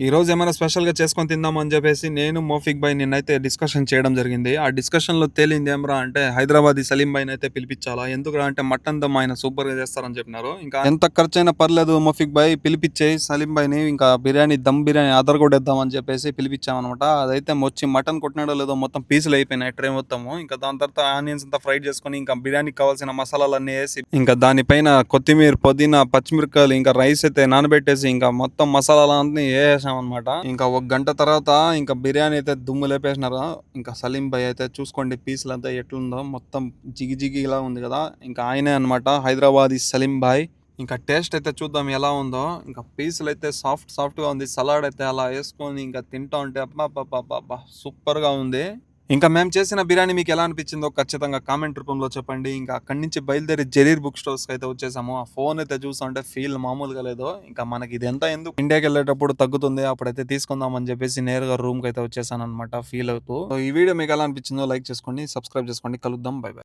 ఈరోజు ఏమైనా స్పెషల్‌గా చేసుకొని తిందామని జెప్పేసి నేను, మోఫిక్ భాయ్ నిన్నైతే డిస్కషన్ చేయడం జరిగింది. ఆ డిస్కషన్‌లో తేలింది ఏమిరా అంటే హైదరాబాదీ సలీం భాయ్‌నైతే పిలిపిచ్చాలా. ఎందుకురా అంటే మటన్ దమ్ ఆయన సూపర్‌గా చేస్తారని చెప్పినారు. ఇంకా ఎంత ఖర్చయినా పర్లేదు మోఫిక్ భాయ్ పిలిపిచ్చేయి సలీం భాయ్‌ని. ఇంకా బిర్యానీ దమ్ బిర్యానీ అదరగొట్టేద్దామని చెప్పేసి పిలిపిచ్చామనమాట. అదైతే వచ్చి మటన్ కొట్టినాడో లేదో మొత్తం పీసులు అయిపోయినాయి ట్రే మొత్తము. ఇంకా దాని తర్వాత ఆనియన్స్ అంతా ఫ్రై చేసుకొని ఇంకా బిర్యానీకి కావాల్సిన మసాలాలన్నీ ఏసి ఇంకా దానిపైన కొత్తిమీర, పుదీనా, పచ్చిమిరపకాయలు ఇంకా రైస్ అయితే నానబెట్టేసి ఇంకా మొత్తం మసాలాలన్నీ ఏసేసామనమాట. ఇంకా ఒక గంట తర్వాత ఇంకా బిర్యానీ అయితే దుమ్ము లేపేసినారు. ఇంకా సలీం భాయ్ అయితే చూసుకోండి పీసులంతా ఎట్లుందో మొత్తం జిగి జిగిలా ఉంది కదా. ఇంకా ఆయనే అనమాట హైదరాబాదీ సలీం భాయ్. ఇంకా టేస్ట్ అయితే చూద్దాం ఎలా ఉందో. ఇంకా పీసులు అయితే సాఫ్ట్ గా ఉంది. సలాడ్ అయితే అలా వేసుకొని ఇంకా తింటా ఉంటే అబ్బా సూపర్ గా ఉంది. ఇంకా మేము చేసిన బిర్యానీ మీకు ఎలా అనిపించిందో ఖచ్చితంగా కామెంట్ రూపంలో చెప్పండి. ఇంకా అక్కడి నుంచి బయలుదేరి జరీర్ బుక్ స్టోర్స్ అయితే వచ్చేసాము. ఆ ఫోన్ అయితే చూస్తుంటే ఫీల్ మామూలుగా లేదు. ఇంకా మనకి ఇదంతా ఎందుకు ఇండియాకి వెళ్ళేటప్పుడు తగ్గుతుంది అప్పుడైతే తీసుకుందాం అని చెప్పేసి నేరుగా రూమ్ కి అయితే వచ్చేసాను అనమాట ఫీల్ అవుతూ. సో ఈ వీడియో మీకు ఎలా అనిపించిందో లైక్ చేసుకోండి, సబ్స్క్రైబ్ చేసుకోండి. కలుద్దాం. By by.